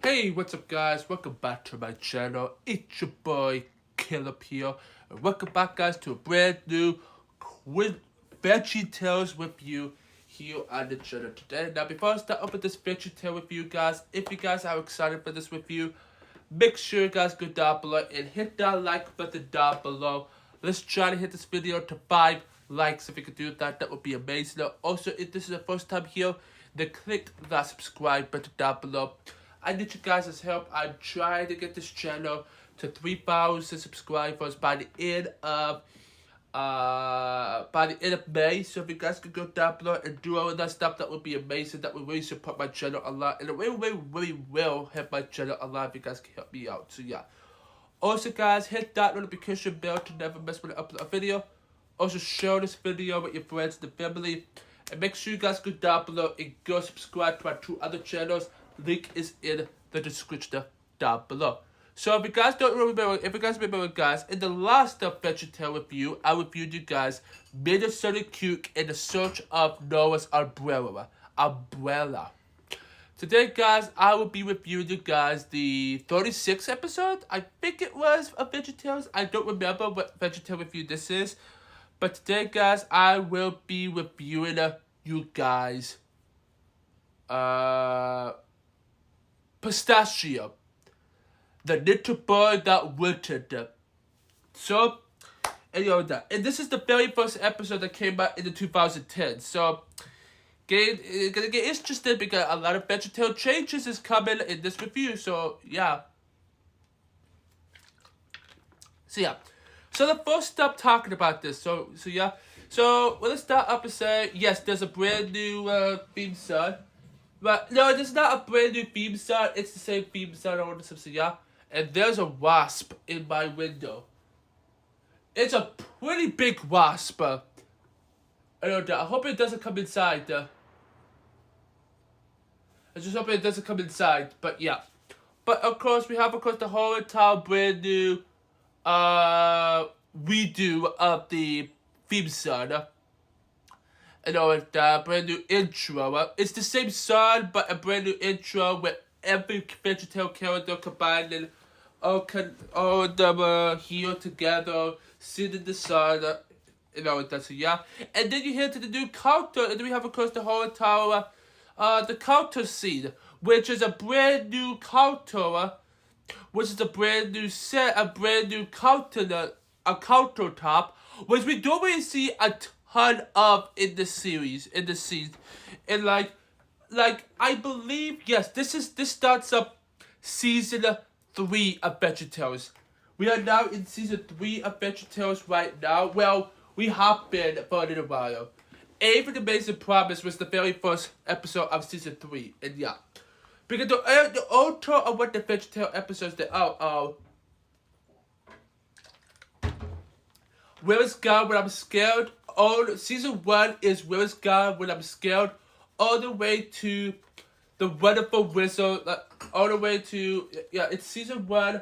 Hey, what's up guys? Welcome back to my channel. It's your boy Killer here. And welcome back guys to a brand new VeggieTales review here on the channel today. Now before I start up with this VeggieTale review guys, if you guys are excited for this review, make sure you guys go down below and hit that like button down below. Let's try to hit this video to 5 likes. If you could do that, that would be amazing. Also, if this is the first time here, then click that subscribe button down below. I need you guys' help. I'm trying to get this channel to 3,000 subscribers by the end of May. So if you guys could go down below and do all of that stuff, that would be amazing. That would really support my channel a lot, and it really will help my channel a lot if you guys can help me out. So yeah. Also guys, hit that notification bell to never miss when I upload a video. Also share this video with your friends and family. And make sure you guys go down below and go subscribe to my 2 other channels. Link is in the description down below. So if you guys remember, guys, in the last VeggieTale review, I reviewed you guys Minnesota Cuke in the Search of Noah's Umbrella. Today, guys, I will be reviewing you guys the 36th episode. I think it was of VeggieTales. I don't remember what VeggieTale review this is. But today, guys, I will be reviewing you guys Pistachio, the little boy that wilted. So, and this is the very first episode that came out in the 2010. So, gonna get interested because a lot of VeggieTale changes is coming in this review. So, yeah. So the first step talking about this. So yeah. So let's start up and say yes. There's a brand new theme song. But no, it's not a brand new theme song. It's the same theme song on the system, yeah. And there's a wasp in my window. It's a pretty big wasp. I hope it doesn't come inside. I just hope it doesn't come inside. But yeah. But of course, we have the whole entire brand new redo of the theme song. It's a brand new intro. It's the same song, but a brand new intro with every VeggieTale character combined and all of them here together, singing the song. That's yeah. And then you hear to the new counter, and then we have of course the whole entire the counter scene, which is a brand new counter, which is a brand new set, a brand new counter, a countertop, which we don't really see a ton of in the series, in the season. And like I believe, yes, this starts up season 3 of VeggieTales. We are now in season 3 of VeggieTales right now. Well, we have been for a little while. Even the Amazing Promise was the very first episode of season 3, and yeah. Because the author of what the VeggieTale episodes they are Where is God When I'm Scared? Season 1 is Where is God When I'm Scared? All the way to The Wonderful Whistle. All the way to, yeah, it's season 1.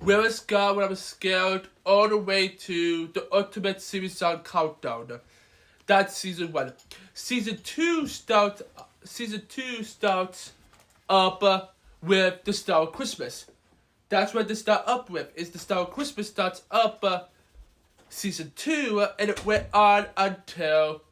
Where is God When I'm Scared? All the way to The Ultimate Series Song Countdown. That's season 1. Season 2 starts up with The Star of Christmas. That's what they start up with. Is The Star of Christmas starts up season 2, and it went on until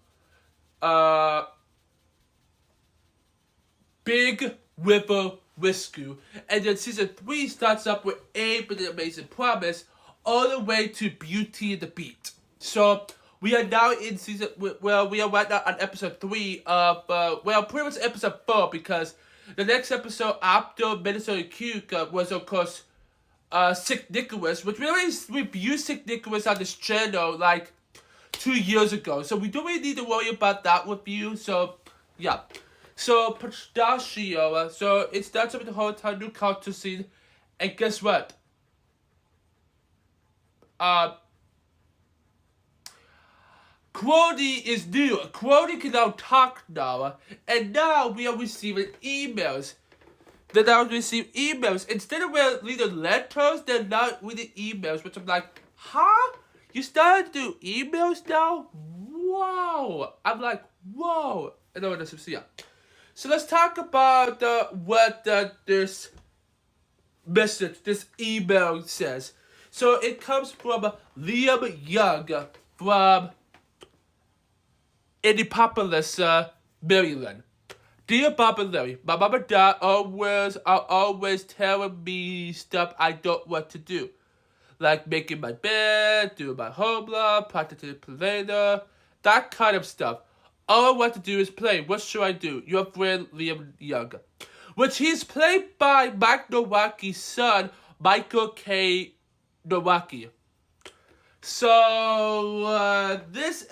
Big River Rescue. And then season 3 starts up with Abe and the Amazing Promise, all the way to Beauty and the Beat. So we are now in we are right now on episode 3 of, pretty much episode 4, because the next episode after Minnesota Cuke was, of course, Sick Nicholas, which we already reviewed Sick Nicholas on this channel, like, 2 years ago. So we don't really need to worry about that review, so, yeah. So, Pistachio, so it starts up with the whole entire new counter scene, and guess what? Quody is new. Quody can now talk now, and now we are receiving emails. They now receive emails. Instead of reading letters, they're now reading emails, which I'm like, huh? You started to do emails now? Wow. I'm like, whoa. I know what this is, yeah. So let's talk about what this message, this email says. So it comes from Liam Young from Indianapolis, Maryland. Dear Bob and Larry, my mom and dad are always telling me stuff I don't want to do. Like making my bed, doing my homework, practicing piano, that kind of stuff. All I want to do is play. What should I do? Your friend Liam Young. Which he's played by Mike Nowaki's son, Michael K. Nowaki. So this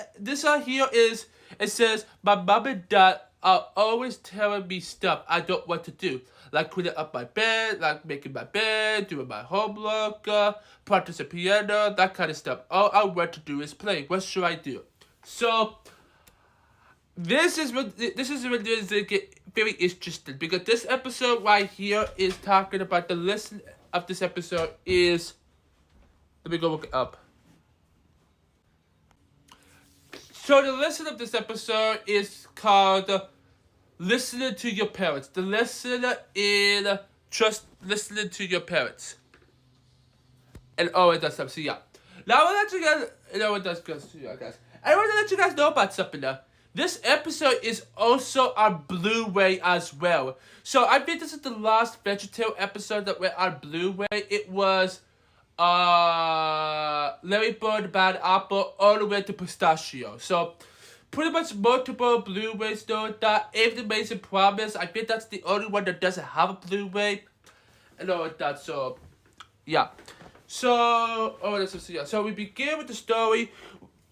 here is, it says, my mom and dad are always telling me stuff I don't want to do. Like cleaning up my bed, like making my bed, doing my homework, practicing piano, that kind of stuff. All I want to do is play. What should I do? So this is when they get very interesting, because this episode right here is talking about, the listen of this episode is, let me go look it up. So the lesson of this episode is called Listening to Your Parents. The lesson in just listening to your parents. And it does stuff. So yeah. Now I want to let you guys, it does good. So yeah, guys. I want to let you guys know about something now. This episode is also on Blu-ray as well. So I think this is the last VeggieTales episode that went on Blu-ray. It was Larry Bird, Bad Apple, all the way to Pistachio. So pretty much multiple Blu-rays though. That If the Amazing Promise, I think that's the only one that doesn't have a Blu-ray. And all of that. So yeah. So so we begin with the story.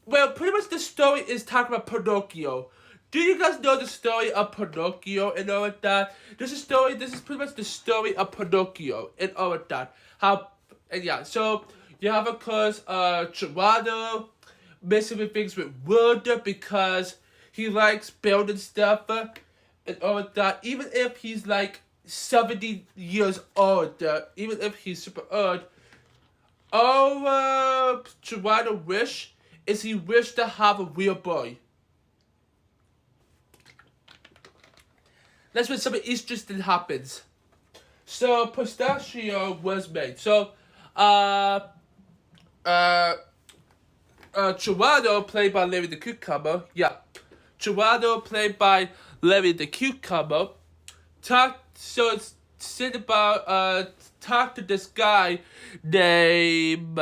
Well, pretty much the story is talking about Pinocchio. Do you guys know the story of Pinocchio and all of that? This is pretty much the story of Pinocchio and all of that. So you have, of course, Gerardo messing with things with wood because he likes building stuff and all of that. Even if he's like 70 years old, even if he's super old, all Gerardo wish is he wished to have a real boy. That's when something interesting happens. So Pistachio was made. So Gerardo, played by Larry the Cucumber. Yeah. Gerardo, played by Larry the Cucumber, talk to this guy named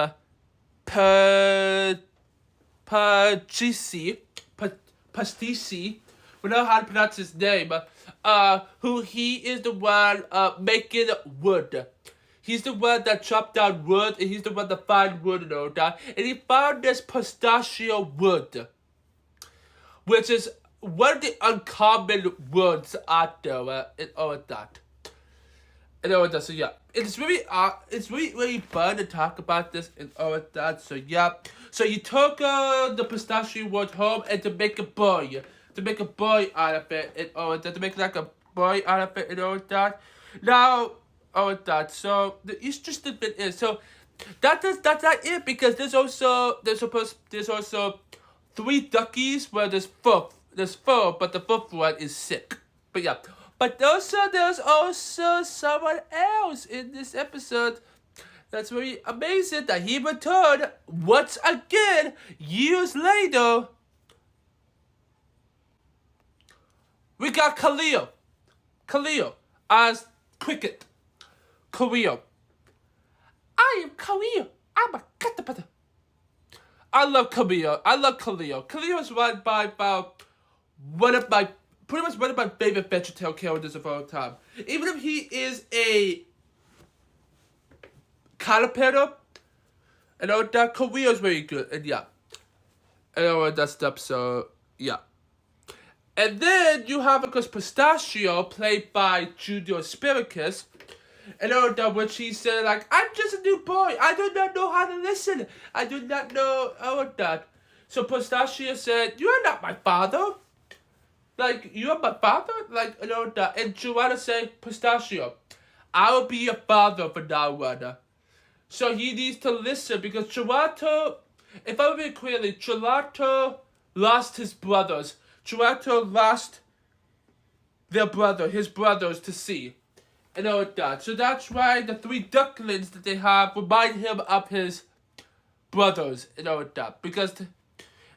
Pastisi. We know how to pronounce his name. Who he is the one making wood. He's the one that chopped down wood, and he's the one that found wood and all that. And he found this pistachio wood, which is one of the uncommon woods out there, and all of that. And all of that. So yeah, it's really fun to talk about this and all of that. So yeah, so you took the pistachio wood home and to make a boy out of it and all of that, to make like a boy out of it and all of that. Now, all of that. So the interesting thing is, so that's not it, because there's also 3 duckies where there's 4, but the 4th one is sick. But yeah. But there's also someone else in this episode that's very amazing that he returned once again years later. We got Khalil as Cricket. Khalil. I am Khalil. I'm a caterpillar. I love Khalil. Khalil is run by about pretty much one of my favorite VeggieTales characters of all time. Even if he is a caterpillar, and all that, Khalil is very good, and yeah, and all that stuff. So yeah. And then you have, of course, Pistachio, played by Junior Spiricus, and all that, which he said, like, I'm just a new boy. I do not know how to listen. I do not know all of that. So Pistachio said, you are not my father. Like, you are my father? Like, and all that. And Gerardo said, Pistachio, I will be your father for now on. So he needs to listen, because Gerardo, if I remember clearly, Gerardo lost his brothers. Gerardo lost his brothers to see. And all that. So that's why the 3 ducklings that they have remind him of his brothers and all that.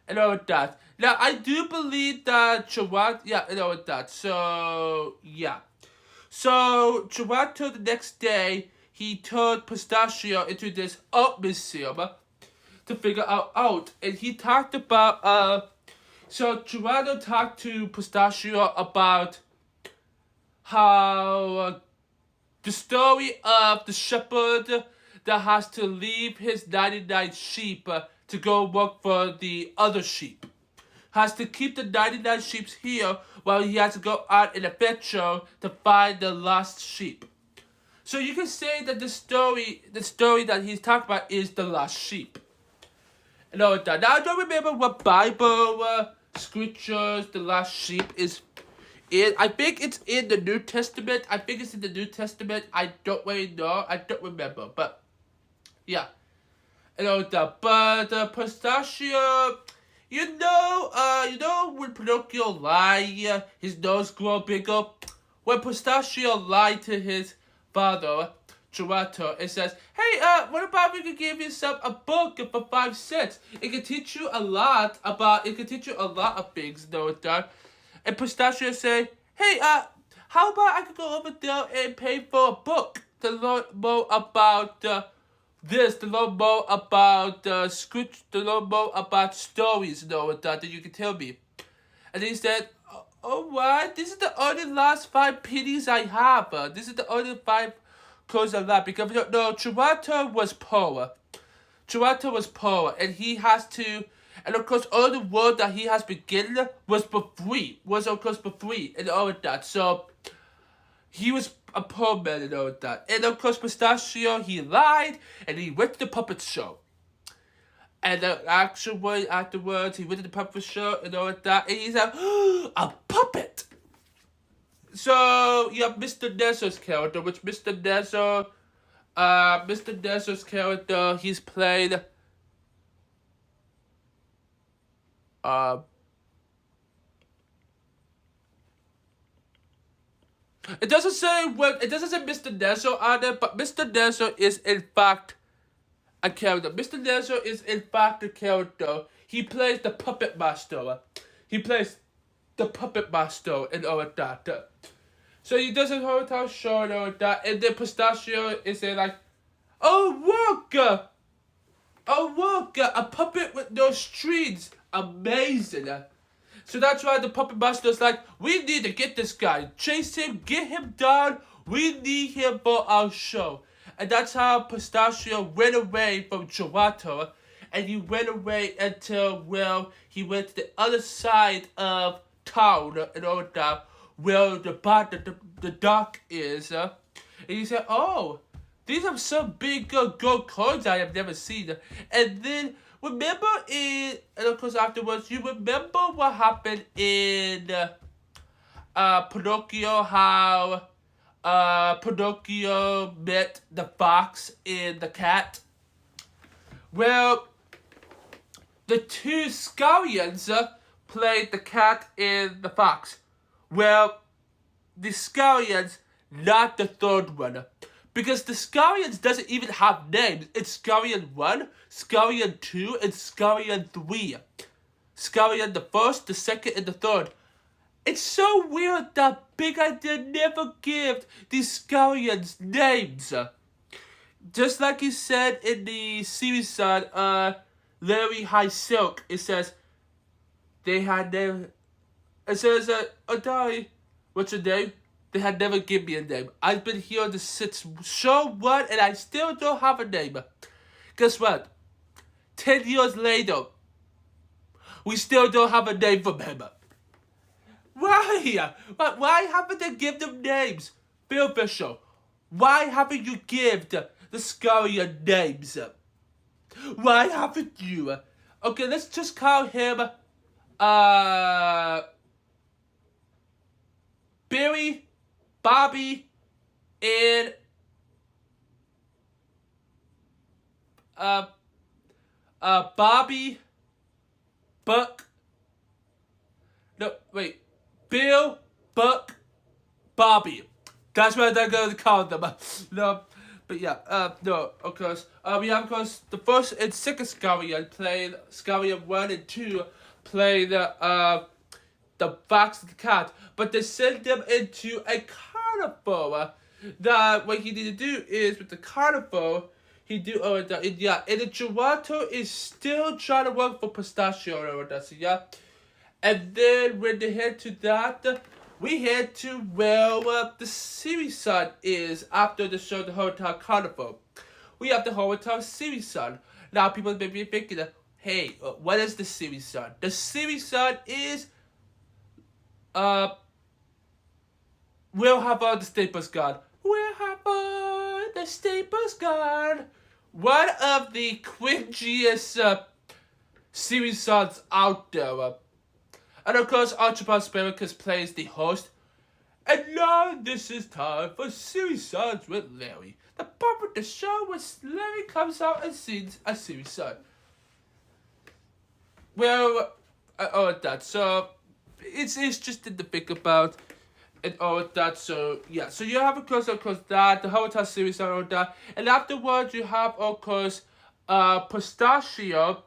And all that. Now, I do believe that yeah, and all that. So, yeah. So, Toronto the next day, he turned Pistachio into this art museum to figure out. And he talked about, so Toronto talked to Pistachio about how the story of the shepherd that has to leave his 99 sheep to go work for the other sheep. Has to keep the 99 sheep here while he has to go out in a adventure to find the lost sheep. So you can say that the story that he's talking about is the lost sheep. And all that. Now I don't remember what Bible scriptures the lost sheep is in. I think it's in the New Testament. I don't really know. I don't remember. But yeah. And all that. But Pistachio, you know when Pinocchio lied, his nose grew bigger. When Pistachio lied to his father, Gelato, it says, "Hey, what about we could give you a book for 5 cents? It can teach you a lot of things, know that." And Pistachio say, "Hey, how about I could go over there and pay for a book to learn more about to learn more about script, to learn more about stories, know that you can tell me." And he said, "Alright, this is the only last 5 pennies I have. This is the only 5 coins I have, because no, Chirato was poor. And he has to, and of course all the work that he has been getting was for free, and all of that. So he was a poor man and all of that. And of course Pistachio, he lied, and he went to the puppet show. And afterwards, he went to the puppet show and all of that, and he said, a puppet! So, you have Mr. Nesso's character, which Mr. Nesso's character, he's played, it doesn't say Mr. Nesso on it, but Mr. Nesso is in fact a character. Mr. Nesso is in fact a character. He plays the puppet master. And all of that. So he does a hotel show and all of that. And then Pistachio is like, oh look, a puppet with no strings. Amazing. So that's why the puppet master is like, we need to get this guy. Chase him, get him down. We need him for our show. And that's how Pistachio went away from Gelato. And he went away until, well, he went to the other side of town and all that, where the dock is. And he said, oh, these are some big gold coins I have never seen. And then, remember and of course afterwards, you remember what happened in Pinocchio, how Pinocchio met the fox and the cat? Well, the 2 scallions played the cat and the fox. Well, the scallions, not the 3rd one. Because the scallions doesn't even have names. It's Scallion 1, Scallion 2, and Scallion 3. Scallion the 1st, the 2nd, and the 3rd. It's so weird that Big Idea never gave these scallions names. Just like he said in the series on Larry High Silk, it says they had never. It says, Adari, what's your name? They had never given me a name. I've been here since show 1 and I still don't have a name. Guess what? 10 years later, we still don't have a name for him. Why? Why haven't they given them names? Bill Fisher, why haven't you given the Scallion names? Why haven't you? Okay, let's just call him, Barry, Bobby, and Bobby, Buck. No, wait. Bill, Buck, Bobby. That's what they're going to call them. No, but yeah, no, of course. We have, of course, the first and second Scarian playing Scarian 1 and 2 playing the fox and the cat, but they send them into a carnival. That what he need to do is with the carnival, and the Gelato is still trying to work for Pistachio or that, so yeah. And then when they head to that, we head to where the series sun is after the show the Hotel Carnival. We have the Hotel series sun. Now people may be thinking, hey, what is the series sun? The series sun is we'll have all the staples gone. We'll have all the staples gone. One of the cringiest series songs out there. And of course, Archibald Sparrowcus plays the host. And now this is time for series songs with Larry. The part of the show where Larry comes out and sings a series song. Well, all of that. So it's just to think about and all of that. So yeah, so you have of course that the Hotel series and all that, and afterwards you have of course Pistachio.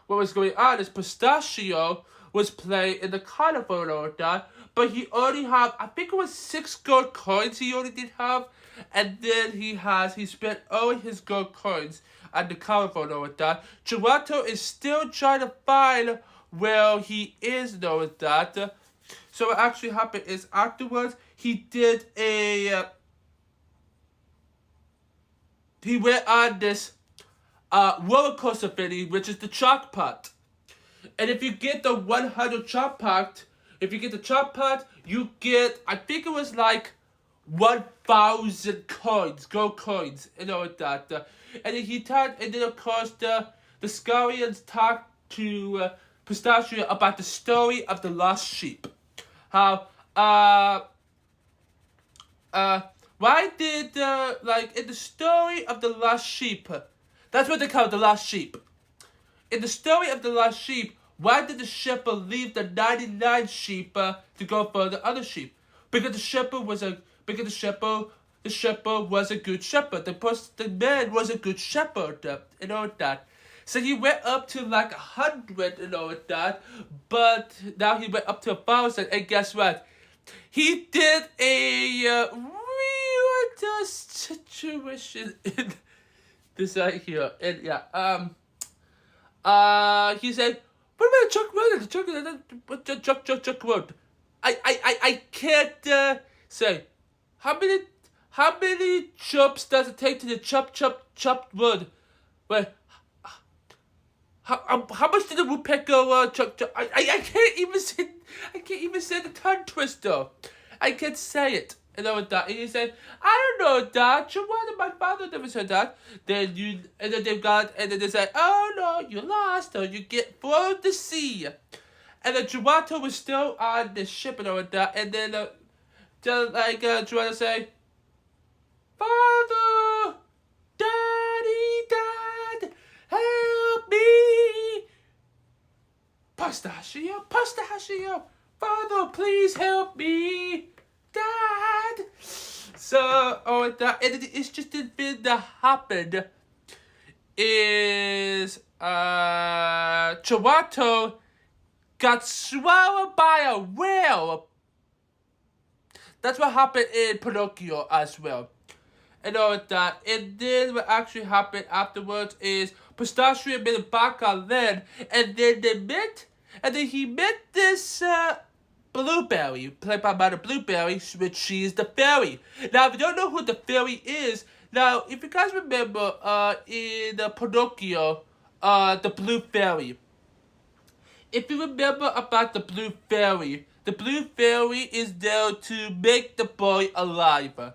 What was going on is Pistachio was playing in the carnival and all of that, but he only have, I think it was 6 gold coins he only did have, and then he spent all his gold coins at the carnival and all of that. Gelato is still trying to find where he is and all of that. So what actually happened is afterwards he did he went on this roller coaster thingy, which is the chalk pot. And if you get the 100 chalk pot, you get, I think it was like 1,000 coins, gold coins, and all of that. And then and then of course the Scarians talked to Pistachio about the story of the lost sheep. How why did in the story of the lost sheep, that's what they call it, the lost sheep. In the story of the lost sheep, why did the shepherd leave the 99 sheep to go for the other sheep? Because the shepherd was a good shepherd. The man was a good shepherd and all that. So he went up to like 100 and all that, but now he went up to 1,000. And guess what? He did a real situation in this right here. And yeah, he said, "What about Chuck Road? I can't say how many chops does it take to the chop wood? Wait, how much did the woodpecker chop? I can't even say the tongue twister. I can't say it." And all that. And he said, "I don't know that. My father never said that." And then they said, "Oh no, you lost, or you get thrown to sea." And then Gelato was still on the ship and all that. And then Gelato say, "Father, Dad, help me! Pistachio, Father, please help me! Dad!" So, that, and it's just the thing that happened is, Gelato got swallowed by a whale. That's what happened in Pinocchio as well. And all that. And then what actually happened afterwards is Pistachio made it back on land, and then he met this, Blueberry, played by Mother Blueberry, which she is the fairy. Now, if you don't know who the fairy is, now, if you guys remember, in Pinocchio, the Blue Fairy. If you remember about the Blue Fairy is there to make the boy alive.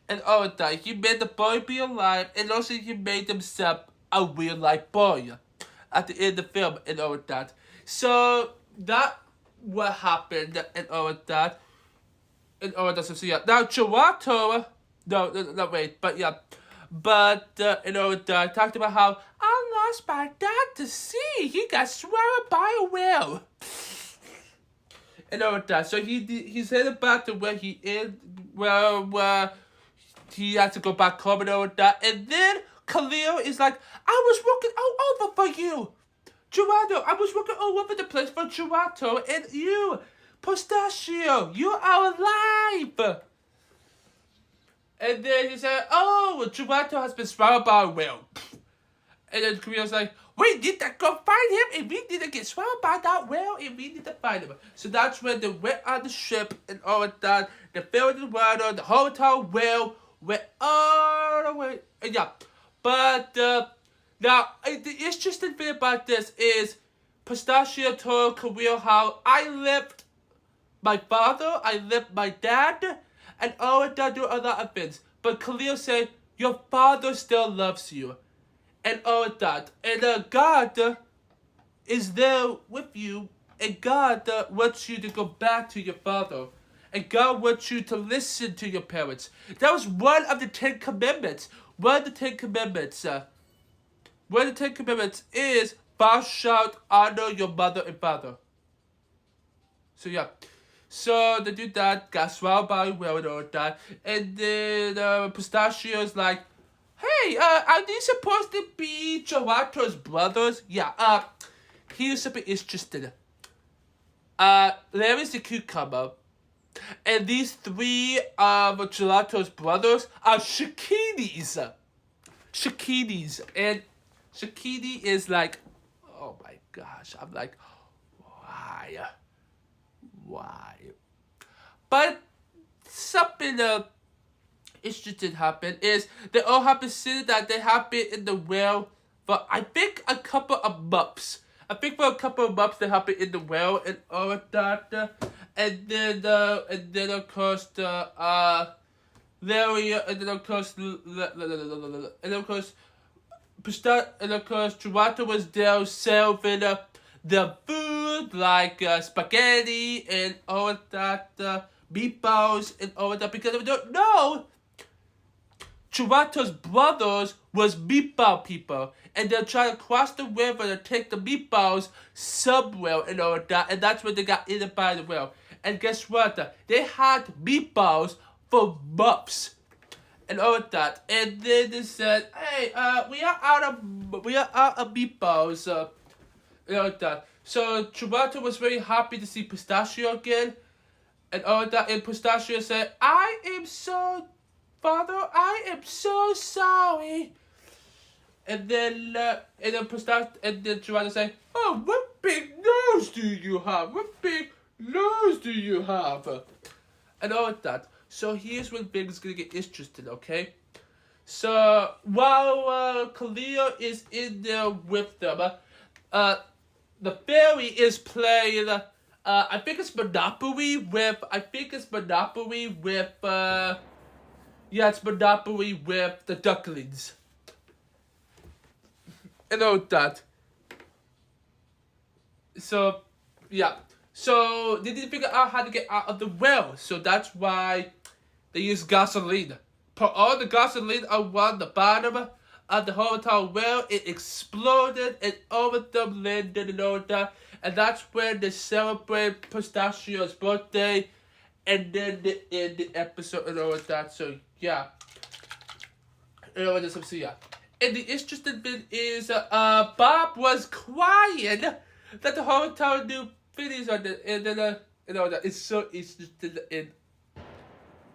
And all of that. He made the boy be alive, and also he made himself a real-life boy at the end of the film, and all of that. So, that what happened and all of that. So yeah, now Gelato, no wait, but yeah, and all of that, talked about how I lost my dad to sea. He got swallowed by a whale. And all of that. So he's headed back to where he is, where he had to go back home and all that. And then Khalil is like, I was working all over for you, Gerardo. I was working all over the place for Gerardo and you, Pistachio. You are alive. And then he said, oh, Gerardo has been swallowed by a whale. And then Khalil's like, we need to go find him, and we need to get swallowed by that whale, and we need to find him. So that's when they went on the ship and all of that. They filled the water, the whole entire whale went all the way. Yeah. But now, the interesting thing about this is Pistachio told Khalil how I left my father, I left my dad, and all of that, do a lot of things. But Khalil said, your father still loves you. And all of that. And God is there with you. And God wants you to go back to your father. And God wants you to listen to your parents. That was one of the 10 commandments. One of the 10 commandments. One of the 10 commandments is, thou shalt honor your mother and father. So yeah. So they do that. Got swallowed by a whale and all of that. And then Pistachio's like, hey, are these supposed to be Gerardo's brothers? Yeah, here's something interesting. Larry's the cucumber. And these 3 of Gerardo's brothers are Shakinis. Shakinis. And Shakini is like, oh my gosh. I'm like, why? Why? But something interesting happened is they all have been sitting that they have been in the well for I think a couple of months. I think for a couple of months they have been in the well and all of that. And then of course Larry and then of course Gerardo was there serving the food like spaghetti and all of that, meatballs and all of that, because if you don't know, Gerardo's brothers was meatball people, and they're trying to cross the river to take the meatballs somewhere and all of that, and that's when they got eaten by the whale. And guess what? They had meatballs for months and all of that, and then they said, "Hey, we are out of meatballs," and all of that. So Gerardo was very happy to see Pistachio again, and all of that. And Pistachio said, Father, I am so sorry. And then Gerardo said, oh, what big nose do you have? What big nose do you have? And all of that. So here's when things gonna get interesting, okay? So while Khalil is in there with them, the fairy is playing. I think it's Monopoly with. Yeah, it's Monopoly with the ducklings. And all that. So, yeah. So, they didn't figure out how to get out of the well. So, that's why they used gasoline. Put all the gasoline around the bottom of the whole entire well. It exploded and all of them landed and all that. And that's when they celebrate Pistachio's birthday. And then they end the episode and all of that. So, yeah. And all of this, so, yeah. And the interesting bit is, Bob was crying that the whole entire new videos on it, and then, you know, that it's so interesting, and,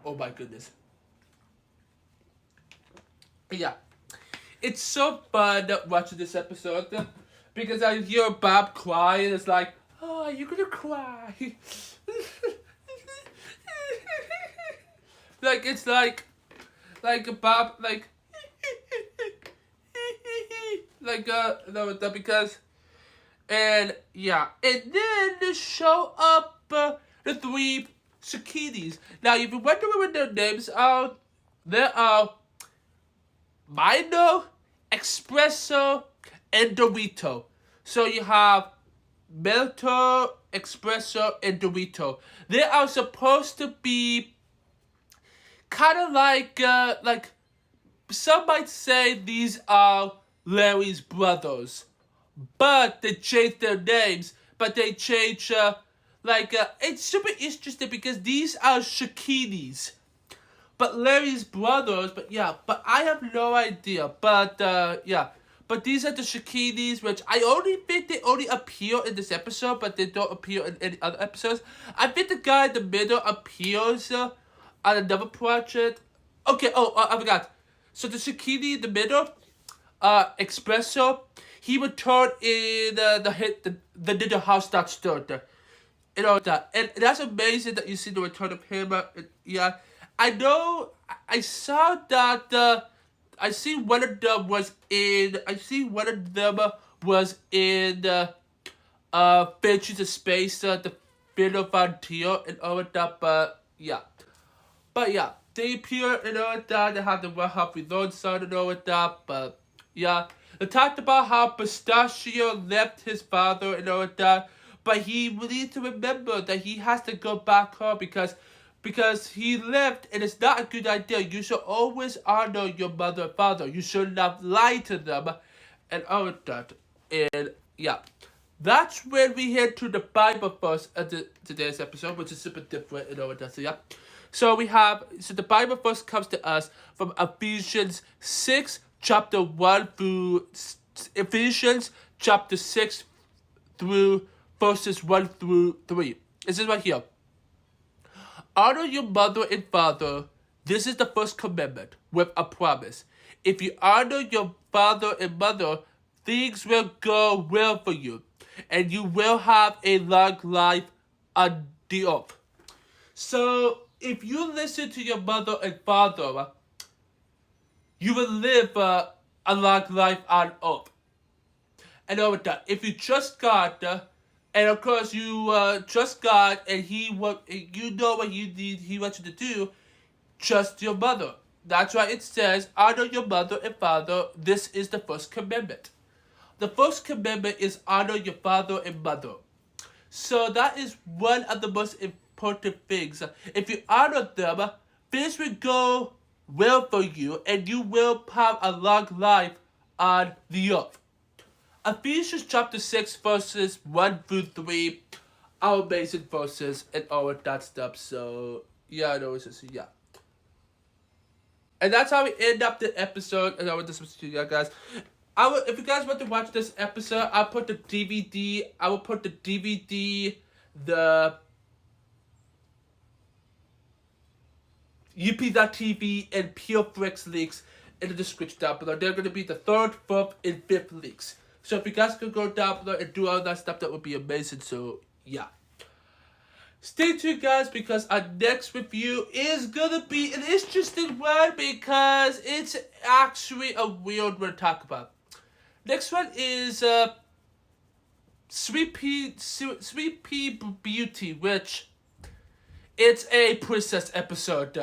oh my goodness. Yeah. It's so fun watching this episode, because I hear Bob cry, and it's like, oh, you're gonna cry. Like, it's like Bob, like, no, because, and yeah, and then they show up the 3 zucchinis. Now, if you're wondering what their names are, they are Mino, Espresso, and Dorito. So you have Melto, Espresso, and Dorito. They are supposed to be kind of like some might say these are Larry's brothers, but they changed their names. But they change it's super interesting because these are zucchinis. but Larry's brothers. But yeah, but I have no idea. But yeah. But these are the Shakinis, which I only think they only appear in this episode, but they don't appear in any other episodes. I think the guy in the middle appears on another project. Okay, I forgot. So the Shakini in the middle, Espresso, he returned in the little house that stood. You know that, and that's amazing that you see the return of him. Yeah, I know. I saw that. I see one of them was in. I see one of them was in. Adventures of Space, the Final Frontier, and all of that. But yeah, they appear and all of that. They have the Well Help Reload song and all of that. But yeah, they talked about how Pistachio left his father and all of that. But he needs to remember that he has to go back home because he left, and it's not a good idea. You should always honor your mother and father. You should not lie to them, and all of that. And yeah, that's when we head to the Bible verse of today's episode, which is super different and all of that. So yeah, so the Bible verse comes to us from Ephesians 6, chapter 1 through Ephesians chapter 6 through verses 1 through 3. This is right here. Honor your mother and father. This is the first commandment with a promise. If you honor your father and mother, things will go well for you, and you will have a long life on the earth. So, if you listen to your mother and father, you will live a long life on earth. And over that, if you trust God, and of course, you trust God, and you know what He wants you to do. Trust your mother. That's why it says, honor your mother and father. This is the first commandment. The first commandment is honor your father and mother. So that is one of the most important things. If you honor them, things will go well for you, and you will have a long life on the earth. Ephesians chapter 6 verses 1 through 3 are amazing verses and all of that stuff. So yeah, I know it's just yeah. And that's how we end up the episode. And I want to to you guys. If you guys want to watch this episode, I'll put the DVD. I will put the DVD, the UP.TV and Pureflix links in the description down below. They're going to be the 3rd, 4th, and 5th links. So if you guys could go down below and do all that stuff, that would be amazing. So, yeah. Stay tuned, guys, because our next review is going to be an interesting one because it's actually a weird one to talk about. Next one is Sweet Pea Beauty, which it's a princess episode.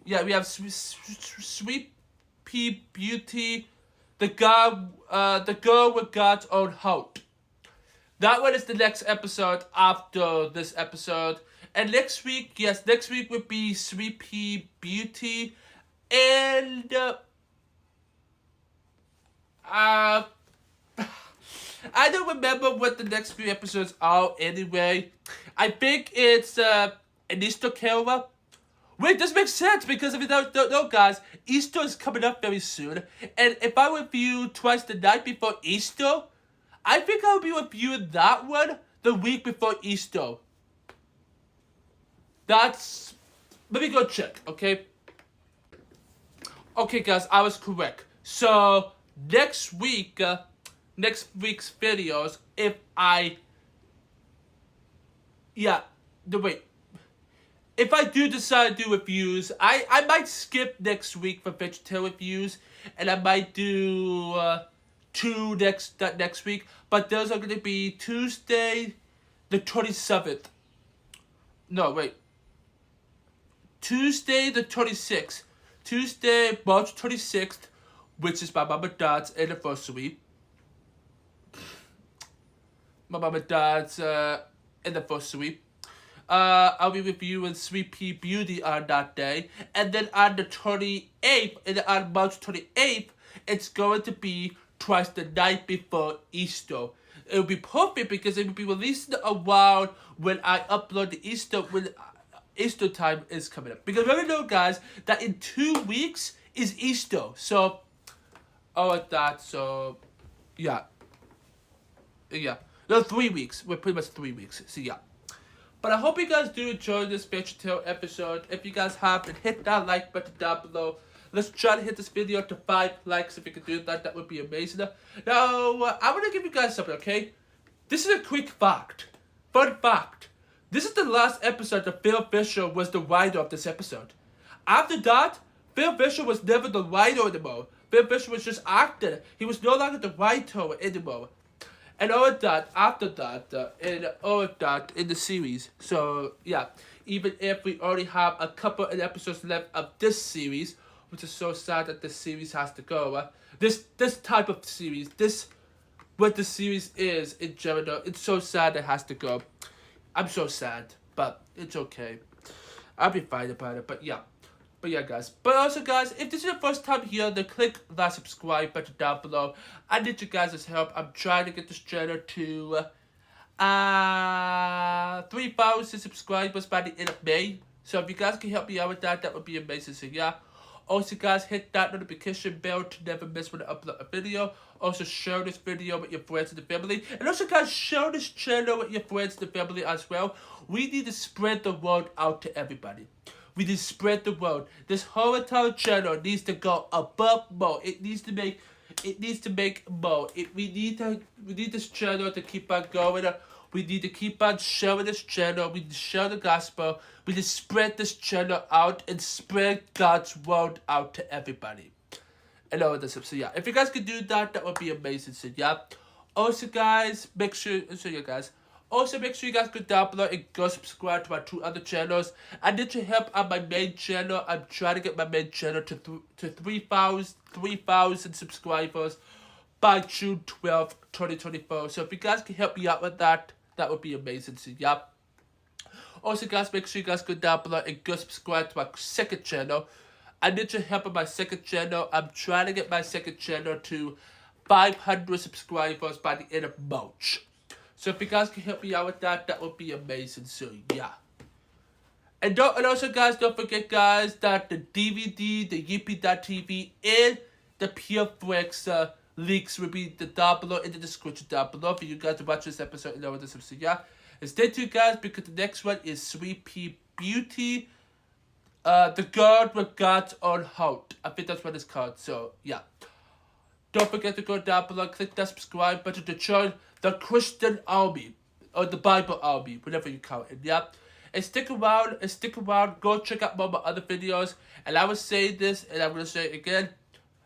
Yeah, we have Sweet Pea Beauty. The girl with God's own heart. That one is the next episode after this episode. And next week would be Sweet Pea Beauty. And I don't remember what the next few episodes are anyway. I think it's an Easter Carol. Wait, this makes sense because if you don't know, guys, Easter is coming up very soon. And if I review twice the night before Easter, I think I'll be reviewing that one the week before Easter. Let me go check, okay? Okay, guys, I was correct. So, next week's videos, if I do decide to do reviews, I might skip next week for VeggieTales reviews, and I might do 2 next week. But those are going to be Tuesday, the 27th. No, wait. Tuesday, the 26th. Tuesday, March 26th, which is my mom and dad's anniversary. My mom and dad's anniversary. I'll be reviewing Sweet Pea Beauty on that day. And then on the 28th, and on March 28th, it's going to be twice the night before Easter. It'll be perfect because it will be released around when I upload the Easter, Easter time is coming up. Because we already know, guys, that in 2 weeks is Easter. So, all of that. So, yeah. Yeah. No, 3 weeks. We're pretty much 3 weeks. So, yeah. But I hope you guys do enjoy this VeggieTales episode. If you guys have, then hit that like button down below. Let's try to hit this video to 5 likes. If you could do that, that would be amazing. Now, I want to give you guys something, okay? This is a quick fact. Fun fact. This is the last episode that Phil Fisher was the writer of this episode. After that, Phil Fisher was never the writer anymore. Phil Fisher was just acting. He was no longer the writer anymore. And all of that, after that, and all of that in the series. So, yeah. Even if we already have a couple of episodes left of this series, which is so sad that this series has to go. This type of series, what the series is in general, it's so sad it has to go. I'm so sad, but it's okay. I'll be fine about it, but yeah. But yeah, guys. But also, guys, if this is your first time here, then click that subscribe button down below. I need you guys' help. I'm trying to get this channel to 3,000 subscribers by the end of May. So if you guys can help me out with that, that would be amazing. So yeah. Also, guys, hit that notification bell to never miss when I upload a video. Also, share this video with your friends and the family. And also, guys, share this channel with your friends and the family as well. We need to spread the word out to everybody. We need to spread the word. This whole entire channel needs to go above more. It needs to make more. We need this channel to keep on going. We need to keep on sharing this channel. We need to share the gospel. We need to spread this channel out and spread God's word out to everybody. And all this stuff. So yeah, if you guys could do that, that would be amazing. So yeah. Also, guys, make sure you guys go down below and go subscribe to my 2 other channels. I need your help on my main channel. I'm trying to get my main channel to 3,000 subscribers by June 12th, 2024. So if you guys can help me out with that, that would be amazing. So yeah. Also, guys, make sure you guys go down below and go subscribe to my second channel. I need your help on my second channel. I'm trying to get my second channel to 500 subscribers by the end of March. So if you guys can help me out with that, that would be amazing. So yeah. And also, guys, don't forget, guys, that the DVD, the Yippee.tv, and the Pureflix links will be down below in the description down below for you guys to watch this episode and all this. So yeah. And stay tuned, guys, because the next one is Sweet Pea Beauty. The girl with God's own heart. I think that's what it's called. So yeah. Don't forget to go down below, click that subscribe button to join the Christian army, or the Bible army, whatever you call it, yeah? And stick around, go check out more of my other videos, and I will say this, and I'm going to say it again,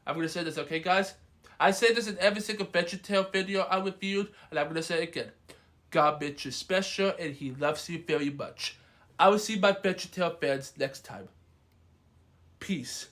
I'm going to say this, okay, guys? I say this in every single VeggieTales video I reviewed, and I'm going to say it again. God makes you special, and He loves you very much. I will see my VeggieTales fans next time. Peace.